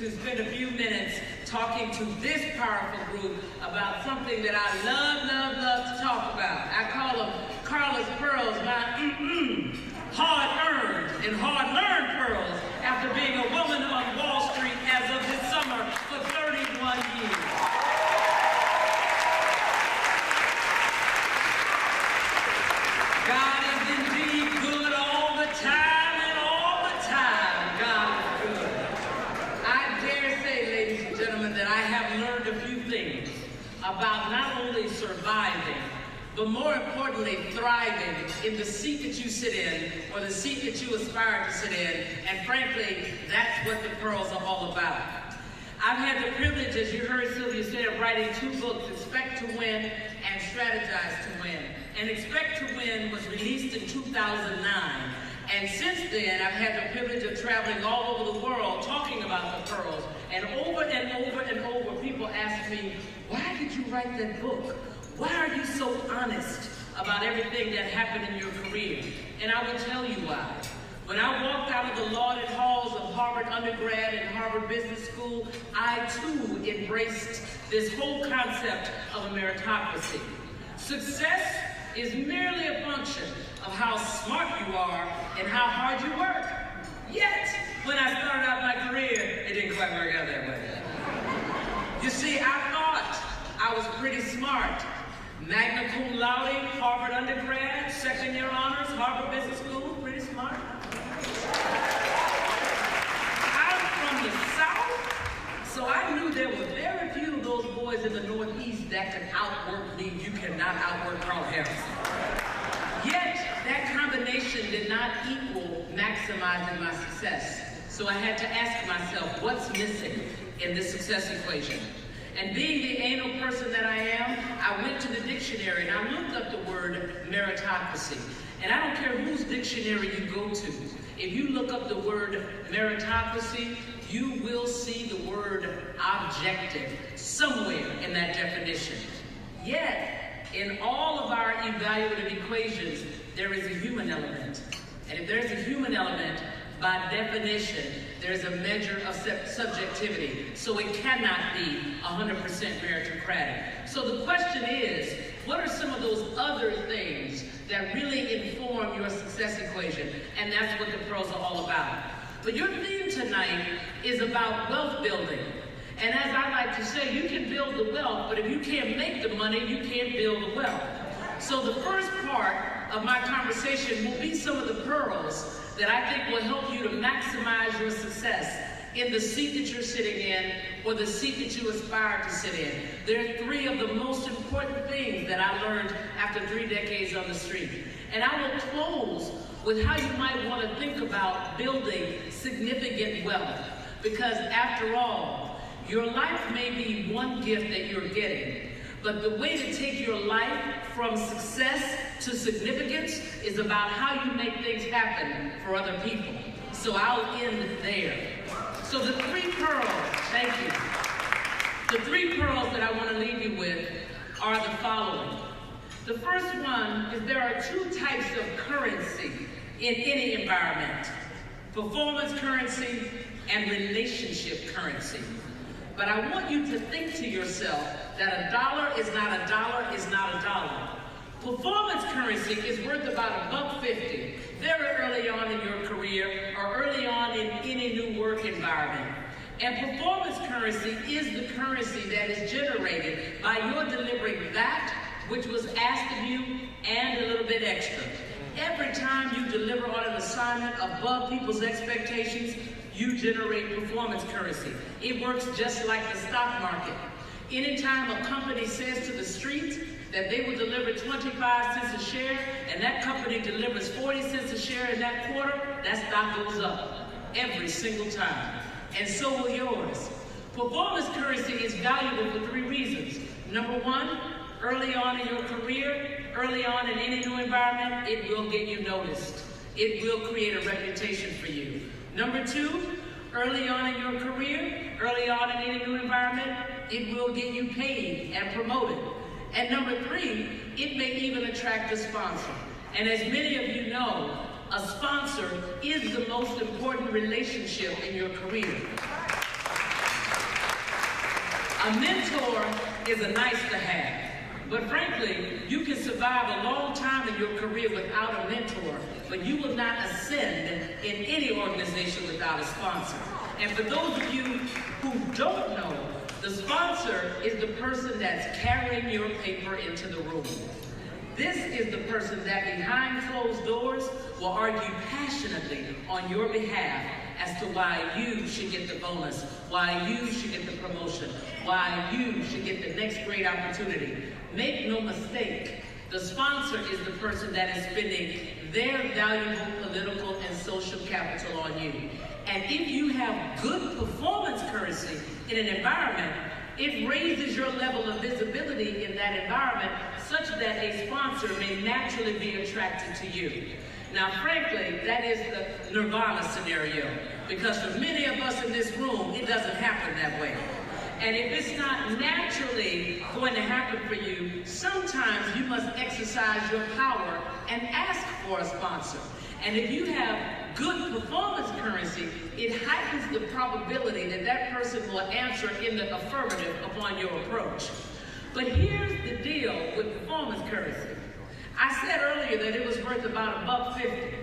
to spend a few minutes talking to this powerful group about something that I love to talk about. I call them Carla's Pearls, my hard-earned and hard-learned pearls after being a woman on Wall Street as of this summer for 31 years. God is indeed good all the time, and all the time God is good. I dare say, ladies and gentlemen, that I have learned a few things about not only surviving, but more importantly, thriving in the seat that you sit in, or the seat that you aspire to sit in, and frankly, that's what the pearls are all about. I've had the privilege, as you heard Sylvia say, of writing 2 books, Expect to Win and Strategize to Win. And Expect to Win was released in 2009. And since then, I've had the privilege of traveling all over the world talking about the pearls. And over and over and over, people ask me, why did you write that book? Why are you so honest about everything that happened in your career? And I will tell you why. When I walked out of the lauded halls of Harvard undergrad and Harvard Business School, I too embraced this whole concept of a meritocracy. Success is merely a function of how smart you are and how hard you work. Yet, when I started out my career, it didn't quite work out that way. You see, I thought I was pretty smart. Magna cum laude, Harvard undergrad, second-year honors, Harvard Business School, pretty smart. I'm from the South, so I knew there were very few of those boys in the Northeast that could outwork me. You cannot outwork Carla Harris. Yet, that combination did not equal maximizing my success. So I had to ask myself, what's missing in this success equation? And being the anal person that I am, I went to the dictionary and I looked up the word meritocracy. And I don't care whose dictionary you go to. If you look up the word meritocracy, you will see the word objective somewhere in that definition. Yet, in all of our evaluative equations, there is a human element. And if there's a human element, by definition, there's a measure of subjectivity. So it cannot be 100% meritocratic. So the question is, what are some of those other things that really inform your success equation? And that's what the pearls are all about. But your theme tonight is about wealth building. And as I like to say, you can build the wealth, but if you can't make the money, you can't build the wealth. So the first part of my conversation will be some of the pearls that I think will help you to maximize your success in the seat that you're sitting in or the seat that you aspire to sit in. There are 3 of the most important things that I learned after 3 decades on the street. And I will close with how you might want to think about building significant wealth. Because after all, your life may be one gift that you're getting, but the way to take your life from success to significance is about how you make things happen for other people. So I'll end there. So the 3 pearls, thank you. The 3 pearls that I want to leave you with are the following. The first one is there are 2 types of currency in any environment: performance currency and relationship currency. But I want you to think to yourself that a dollar is not a dollar is not a dollar. Performance currency is worth about $1.50 very early on in your career or early on in any new work environment. And performance currency is the currency that is generated by your delivering that which was asked of you and a little bit extra. Every time you deliver on an assignment above people's expectations, you generate performance currency. It works just like the stock market. Anytime a company says to the street that they will deliver 25 cents a share, and that company delivers 40 cents a share in that quarter, that stock goes up every single time. And so will yours. Performance currency is valuable for 3 reasons. Number 1, early on in your career, early on in any new environment, it will get you noticed. It will create a reputation for you. Number 2, early on in your career, early on in any new environment, it will get you paid and promoted. And number 3, it may even attract a sponsor. And as many of you know, a sponsor is the most important relationship in your career. A mentor is a nice to have. But frankly, you can survive a long time in your career without a mentor, but you will not ascend in any organization without a sponsor. And for those of you who don't know, the sponsor is the person that's carrying your paper into the room. This is the person that behind closed doors will argue passionately on your behalf as to why you should get the bonus, why you should get the promotion, why you should get the next great opportunity. Make no mistake, the sponsor is the person that is spending their valuable political and social capital on you. And if you have good performance currency in an environment, it raises your level of visibility in that environment such that a sponsor may naturally be attracted to you. Now, frankly, that is the nirvana scenario, because for many of us in this room, it doesn't happen that way. And if it's not naturally going to happen for you, sometimes you must exercise your power and ask for a sponsor. And if you have good performance currency, it heightens the probability that that person will answer in the affirmative upon your approach. But here's the deal with performance currency. I said earlier that it was worth about $1.50.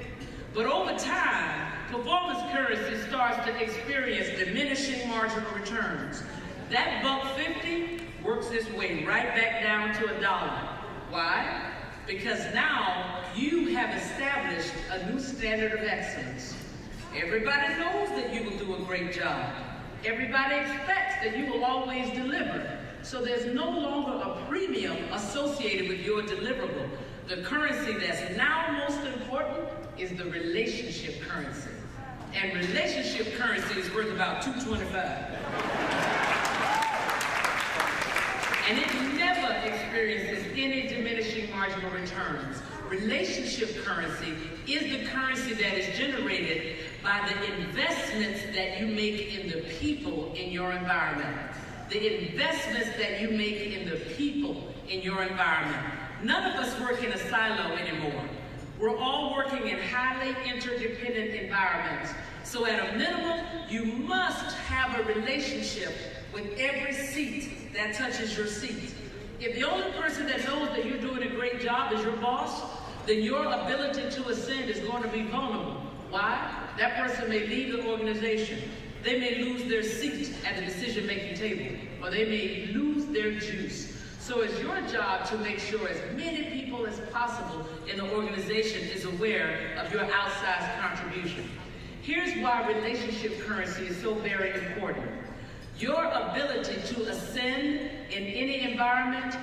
But over time, performance currency starts to experience diminishing marginal returns. That $1.50 works its way right back down to $1. Why? Because now you have established a new standard of excellence. Everybody knows that you will do a great job. Everybody expects that you will always deliver. So there's no longer a premium associated with your deliverable. The currency that's now most important is the relationship currency. And relationship currency is worth about $2.25. And it never experiences any diminishing marginal returns. Relationship currency is the currency that is generated by the investments that you make in the people in your environment. The investments that you make in the people in your environment. None of us work in a silo anymore. We're all working in highly interdependent environments. So at a minimum, you must have a relationship with every seat that touches your seat. If the only person that knows that you're doing a great job is your boss, then your ability to ascend is going to be vulnerable. Why? That person may leave the organization. They may lose their seat at the decision-making table, or they may lose their juice. So it's your job to make sure as many people as possible in the organization is aware of your outsized contribution. Here's why relationship currency is so very important. Your ability to ascend in any environment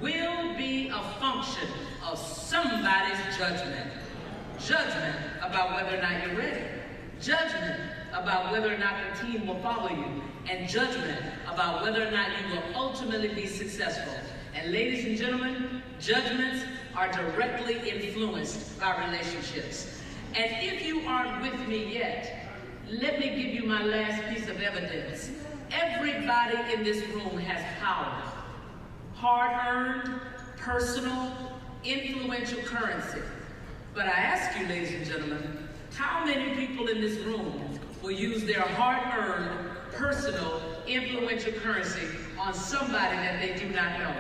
will be a function of somebody's judgment. Judgment about whether or not you're ready. Judgment about whether or not the team will follow you. And judgment about whether or not you will ultimately be successful. And ladies and gentlemen, judgments are directly influenced by relationships. And if you aren't with me yet, let me give you my last piece of evidence. Everybody in this room has power. Hard-earned, personal, influential currency. But I ask you, ladies and gentlemen, how many people in this room will use their hard-earned, personal, influential currency on somebody that they do not know?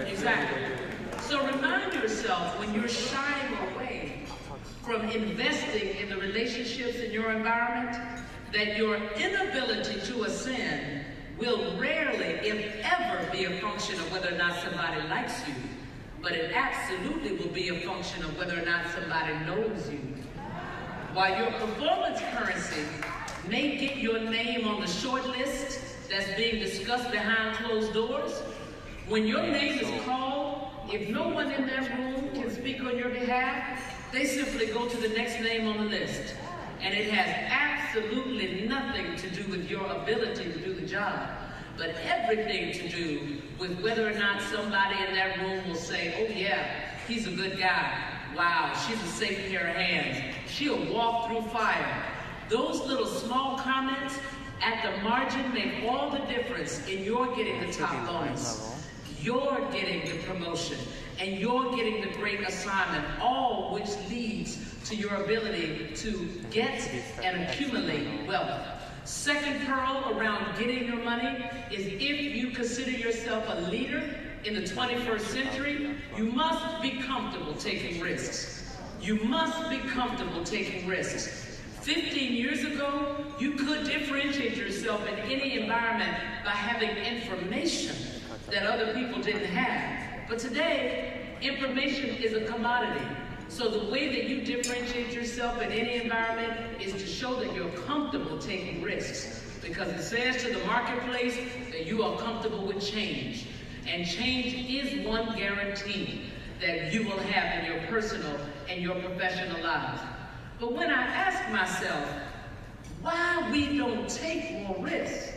Exactly. So remind yourself when you're shying away from investing in the relationships in your environment that your inability to ascend will rarely, if ever, be a function of whether or not somebody likes you, but it absolutely will be a function of whether or not somebody knows you. While your performance currency may get your name on the short list that's being discussed behind closed doors, when your name is called, if no one in that room can speak on your behalf, they simply go to the next name on the list. And it has absolutely nothing to do with your ability to do the job, but everything to do with whether or not somebody in that room will say, oh yeah, he's a good guy. Wow, she's a safe pair of hands. She'll walk through fire. Those little small comments at the margin make all the difference in your getting the top bonus. You're getting the promotion, and you're getting the great assignment, all which leads to your ability to get and accumulate wealth. Second pearl around getting your money is if you consider yourself a leader in the 21st century, you must be comfortable taking risks. You must be comfortable taking risks. 15 years ago, you could differentiate yourself in any environment by having information that other people didn't have. But today, information is a commodity. So the way that you differentiate yourself in any environment is to show that you're comfortable taking risks. Because it says to the marketplace that you are comfortable with change. And change is one guarantee that you will have in your personal and your professional lives. But when I ask myself why we don't take more risks,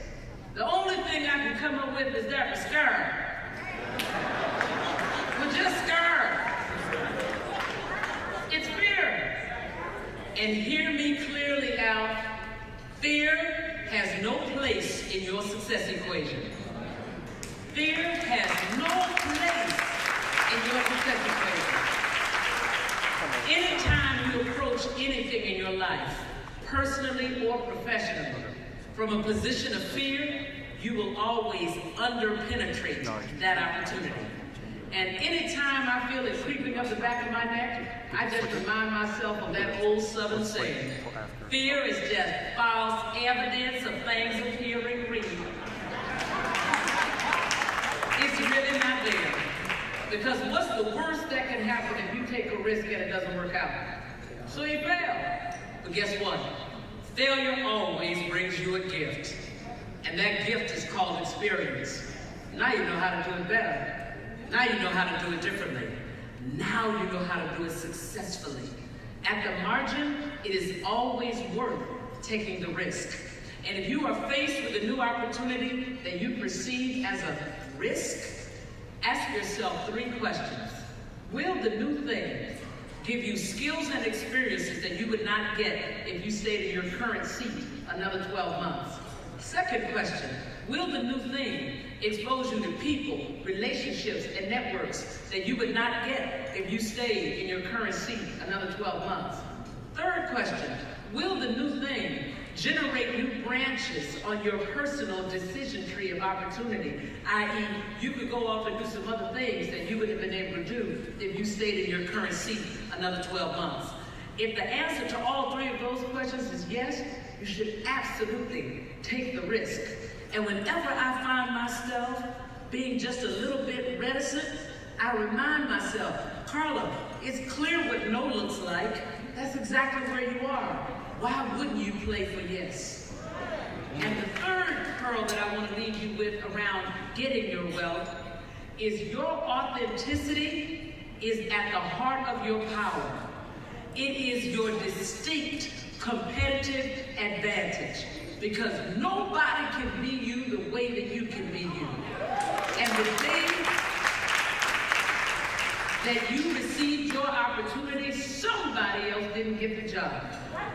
the only thing I can come up with is that we're scared. We're just scared. It's fear. And hear me clearly out, fear has no place in your success equation. Fear has no place in your success equation. Anytime you approach anything in your life, personally or professionally, from a position of fear, you will always under-penetrate that opportunity. And anytime I feel it creeping up the back of my neck, I just remind myself of that old Southern saying, fear is just false evidence of things appearing real. It's really not there. Because what's the worst that can happen if you take a risk and it doesn't work out? So you fail. But guess what? Failure always brings you a gift. And that gift is called experience. Now you know how to do it better. Now you know how to do it differently. Now you know how to do it successfully. At the margin, it is always worth taking the risk. And if you are faced with a new opportunity that you perceive as a risk, ask yourself 3 questions. Will the new thing give you skills and experiences that you would not get if you stayed in your current seat another 12 months? Second question, will the new thing expose you to people, relationships, and networks that you would not get if you stayed in your current seat another 12 months? Third question, will the new thing generate new branches on your personal decision tree of opportunity, i.e. you could go off and do some other things that you would have been able to do if you stayed in your current seat another 12 months? If the answer to all 3 of those questions is yes, you should absolutely take the risk. And whenever I find myself being just a little bit reticent, I remind myself, Carla, it's clear what no looks like. That's exactly where you are. Why wouldn't you play for yes? And the third pearl that I want to leave you with around getting your wealth is your authenticity is at the heart of your power. It is your distinct competitive advantage because nobody can be you the way that you can be you. And the day that you received your opportunity, somebody else didn't get the job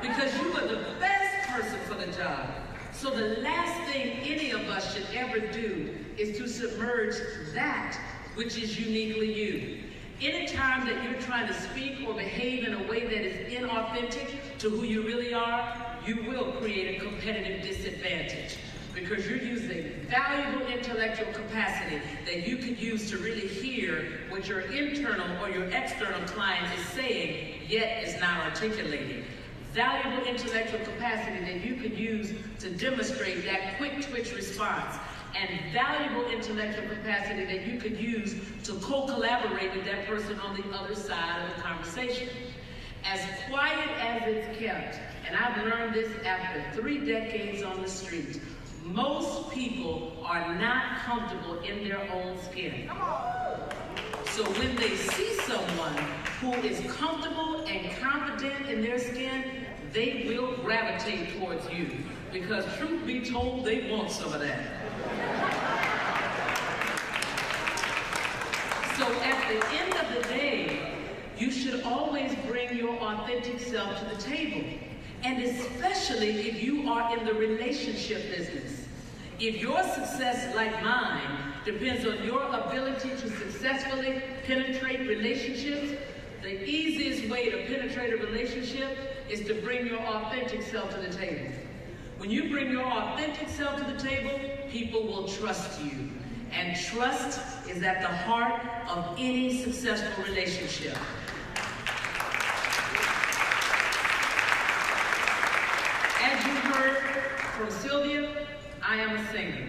because you were the best person for the job. So the last thing any of us should ever do is to submerge that which is uniquely you. Anytime that you're trying to speak or behave in a way that is inauthentic to who you really are, you will create a competitive disadvantage because you're using valuable intellectual capacity that you could use to really hear what your internal or your external client is saying, yet is not articulating. Valuable intellectual capacity that you could use to demonstrate that quick twitch response, and valuable intellectual capacity that you could use to co-collaborate with that person on the other side of the conversation. As quiet as it's kept, and I've learned this after 3 decades on the street, most people are not comfortable in their own skin. So when they see someone who is comfortable and confident in their skin, they will gravitate towards you. Because truth be told, they want some of that. So at the end of the day, you should always bring your authentic self to the table. And especially if you are in the relationship business. If your success, like mine, depends on your ability to successfully penetrate relationships, the easiest way to penetrate a relationship is to bring your authentic self to the table. When you bring your authentic self to the table, people will trust you. And trust is at the heart of any successful relationship. As you heard from Sylvia, I am a singer.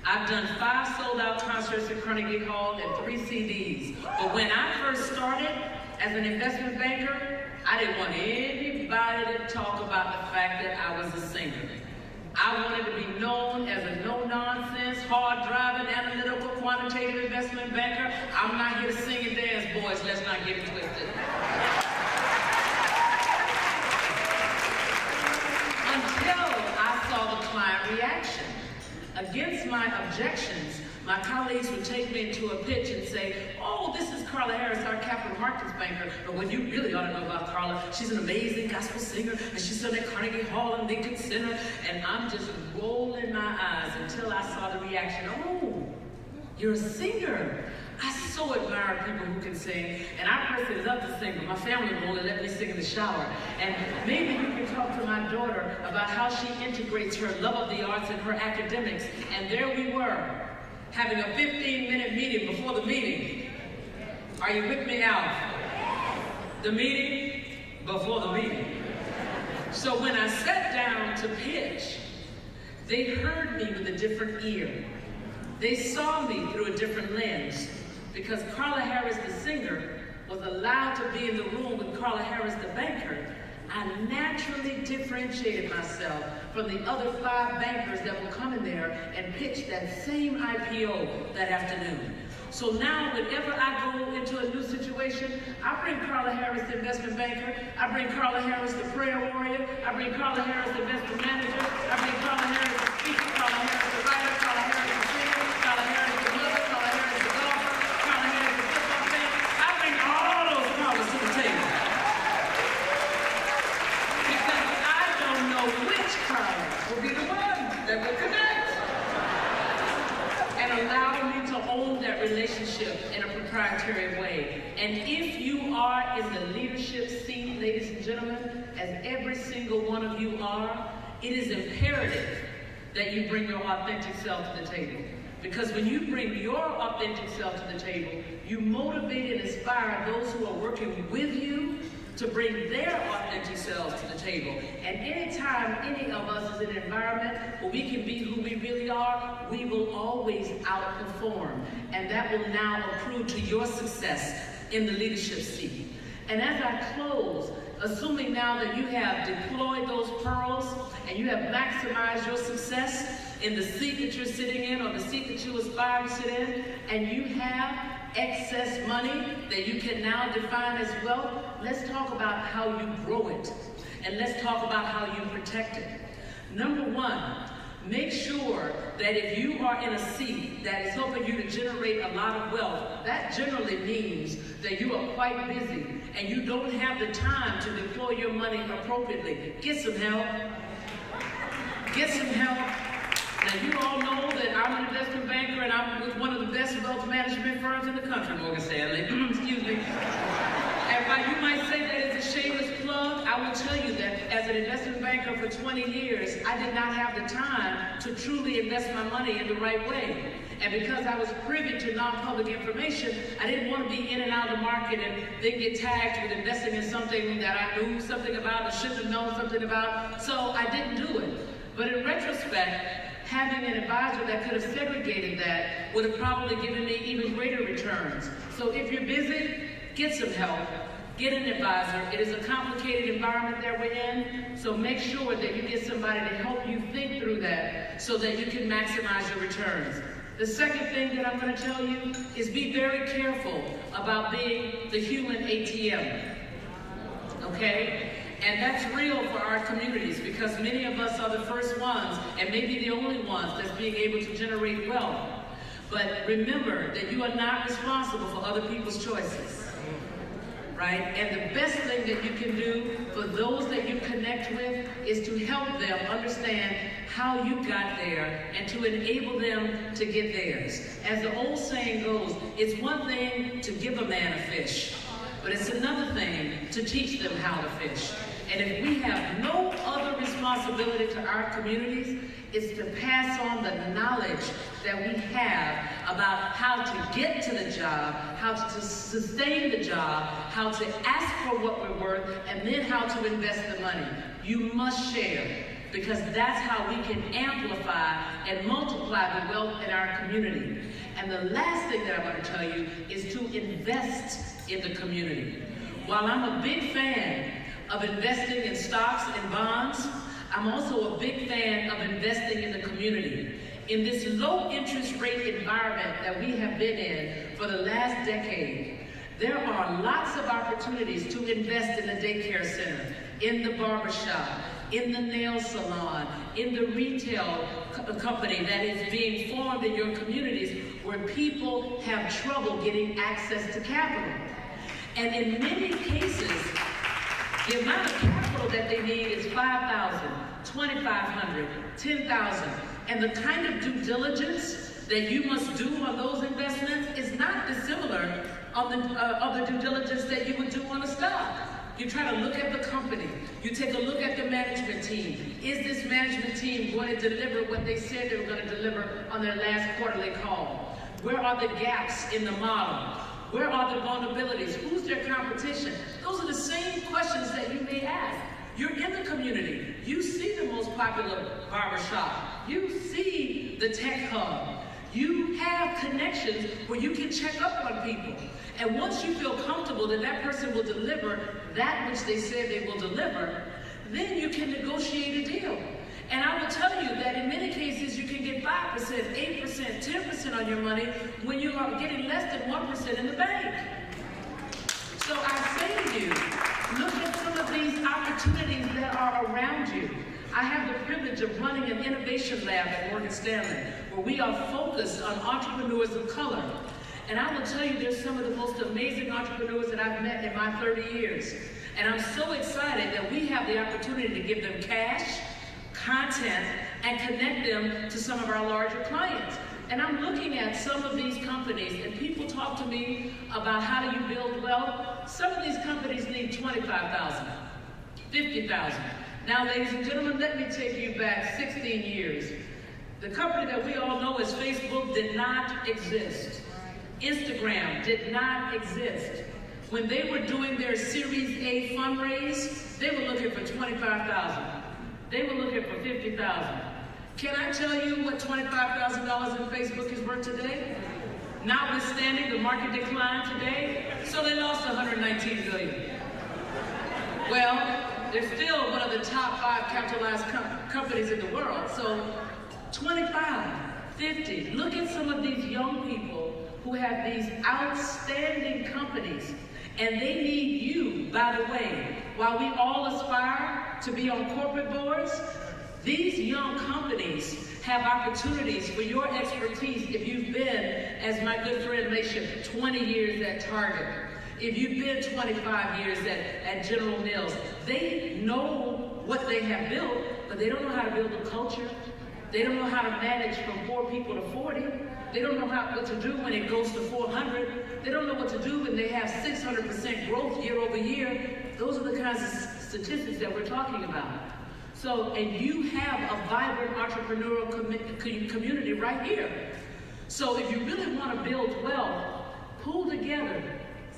I've done 5 sold-out concerts at Carnegie Hall and 3 CDs. But when I first started as an investment banker, I didn't want anybody to talk about the fact that I was a singer. I wanted to be known as a no-nonsense, hard-driving, analytical, quantitative investment banker. I'm not here to sing and dance, boys. Let's not get it twisted. Until I saw the client reaction. Against my objections, my colleagues would take me into a pitch and say, oh, this is Carla Harris, our capital markets banker. But what you really ought to know about Carla, she's an amazing gospel singer, and she's done at Carnegie Hall and Lincoln Center. And I'm just rolling my eyes until I saw the reaction. Oh, you're a singer. I so admire people who can sing, and I personally love to sing, but my family will only let me sing in the shower. And maybe you can talk to my daughter about how she integrates her love of the arts and her academics. And there we were, having a 15-minute meeting before the meeting. Are you with me now? The meeting before the meeting. So when I sat down to pitch, they heard me with a different ear. They saw me through a different lens. Because Carla Harris, the singer, was allowed to be in the room with Carla Harris, the banker, I naturally differentiated myself from the other 5 bankers that will come in there and pitch that same IPO that afternoon. So now, whenever I go into a new situation, I bring Carla Harris, the investment banker. I bring Carla Harris, the prayer warrior. I bring Carla Harris, the investment manager. I bring Carla Harris, the speaker. Carla Harris, the writer. Carla Harris, the singer. Carla Harris, the mother. Carla Harris, the golfer. Carla Harris, the football fan. I bring all those Carlas to the table. Because I don't know which Carla will be the one that will connect and allow me to own that relationship in a proprietary way. And if you are in the leadership seat, ladies and gentlemen, as every single one of you are, it is imperative that you bring your authentic self to the table. Because when you bring your authentic self to the table, you motivate and inspire those who are working with you to bring their authentic selves to the table. And anytime any of us is in an environment where we can be who we really are, we will always outperform. And that will now accrue to your success in the leadership seat. And as I close, assuming now that you have deployed those pearls and you have maximized your success in the seat that you're sitting in or the seat that you aspire to sit in, and you have excess money that you can now define as wealth, let's talk about how you grow it. And let's talk about how you protect it. Number one, make sure that if you are in a seat that is helping you to generate a lot of wealth, that generally means that you are quite busy and you don't have the time to deploy your money appropriately. Get some help. Get some help. Now, you all know that I'm an investment banker and I'm with one of the best wealth management firms in the country, Morgan Stanley. Excuse me. And while you might say that it's a shameless plug, I will tell you that as an investment banker for 20 years, I did not have the time to truly invest my money in the right way. And because I was privy to non-public information, I didn't want to be in and out of the market and then get tagged with investing in something that I knew something about or should have known something about. So I didn't do it. But in retrospect, having an advisor that could have segregated that would have probably given me even greater returns. So if you're busy, get some help. Get an advisor. It is a complicated environment that we're in, so make sure that you get somebody to help you think through that so that you can maximize your returns. The second thing that I'm going to tell you is be very careful about being the human ATM. Okay? And that's real for our communities because many of us are the first ones and maybe the only ones that's being able to generate wealth. But remember that you are not responsible for other people's choices, right? And the best thing that you can do for those that you connect with is to help them understand how you got there and to enable them to get theirs. As the old saying goes, it's one thing to give a man a fish, but it's another thing to teach them how to fish. And if we have no other responsibility to our communities, it's to pass on the knowledge that we have about how to get to the job, how to sustain the job, how to ask for what we're worth, and then how to invest the money. You must share, because that's how we can amplify and multiply the wealth in our community. And the last thing that I want to tell you is to invest in the community. While I'm a big fan of investing in stocks and bonds, I'm also a big fan of investing in the community. In this low interest rate environment that we have been in for the last decade, there are lots of opportunities to invest in the daycare center, in the barbershop, in the nail salon, in the retail company that is being formed in your communities where people have trouble getting access to capital. And in many cases, the amount of capital that they need is $5,000, $2,500, $10,000. And the kind of due diligence that you must do on those investments is not dissimilar of the due diligence that you would do on a stock. You try to look at the company. You take a look at the management team. Is this management team going to deliver what they said they were going to deliver on their last quarterly call? Where are the gaps in the model? Where are the vulnerabilities? Who's their competition? Those are the same questions that you may ask. You're in the community. You see the most popular barbershop. You see the tech hub. You have connections where you can check up on people. And once you feel comfortable that that person will deliver that which they said they will deliver, then you can negotiate a deal. And I will tell you that in many cases you can get 5%, 8%, 10% on your money when you are getting less than 1% in the bank. So I say to you, look at some of these opportunities that are around you. I have the privilege of running an innovation lab at Morgan Stanley, where we are focused on entrepreneurs of color. And I will tell you, there's some of the most amazing entrepreneurs that I've met in my 30 years. And I'm so excited that we have the opportunity to give them cash, content, and connect them to some of our larger clients. And I'm looking at some of these companies, and people talk to me about how do you build wealth. Some of these companies need $25,000, $50,000. Now, ladies and gentlemen, let me take you back 16 years. The company that we all know as Facebook did not exist. Instagram did not exist. When they were doing their Series A fundraise, they were looking for $25,000. They were looking for $50,000. Can I tell you what $25,000 in Facebook is worth today? Notwithstanding the market decline today, so they lost $119 billion. Well, they're still one of the top 5 capitalized companies in the world. So 25, 50, look at some of these young people who have these outstanding companies, and they need you, by the way. While we all aspire to be on corporate boards, these young companies have opportunities for your expertise if you've been, as my good friend mentioned, 20 years at Target. If you've been 25 years at General Mills, they know what they have built, but they don't know how to build a culture. They don't know how to manage from 4 people to 40. They don't know what to do when it goes to 400. They don't know what to do when they have 600% growth year over year. Those are the kinds of statistics that we're talking about. So, and you have a vibrant entrepreneurial community right here. So if you really want to build wealth, pull together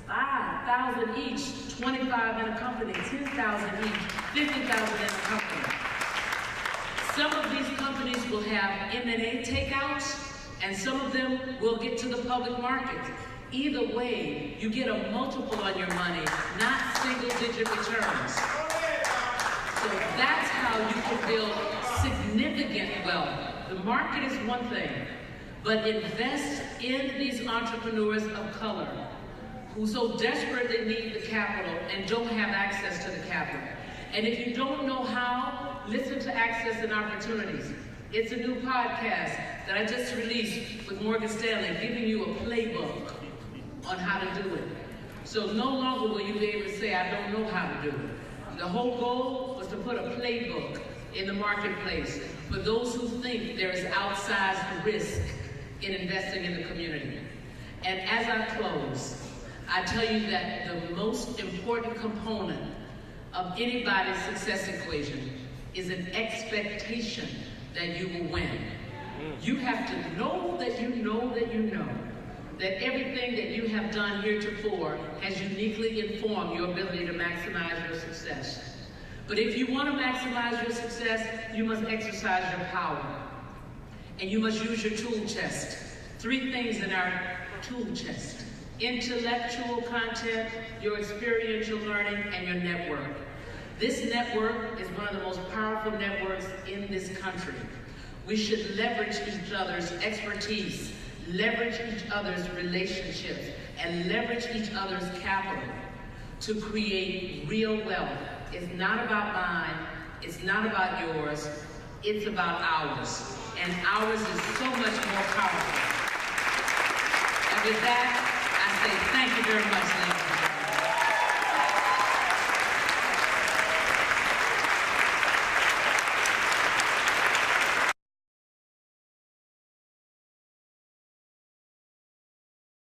5,000 each, 25 in a company, 10,000 each, 50,000 in a company. Some of these companies will have M&A takeouts, and some of them will get to the public market. Either way, you get a multiple on your money, not single-digit returns. So that's how you can build significant wealth. The market is one thing, but invest in these entrepreneurs of color who so desperately need the capital and don't have access to the capital. And if you don't know how, listen to Access and Opportunities. It's a new podcast that I just released with Morgan Stanley, giving you a playbook on how to do it. So no longer will you be able to say, I don't know how to do it. The whole goal was to put a playbook in the marketplace for those who think there is outsized risk in investing in the community. And as I close, I tell you that the most important component of anybody's success equation is an expectation that you will win. You have to know that you know that you know that everything that you have done heretofore has uniquely informed your ability to maximize your success. But if you want to maximize your success, you must exercise your power. And you must use your tool chest. 3 things in our tool chest: intellectual content, your experiential learning, and your network. This network is one of the most powerful networks in this country. We should leverage each other's expertise, leverage each other's relationships, and leverage each other's capital to create real wealth. It's not about mine, it's not about yours, it's about ours. And ours is so much more powerful. And with that, I say thank you very much, ladies and gentlemen.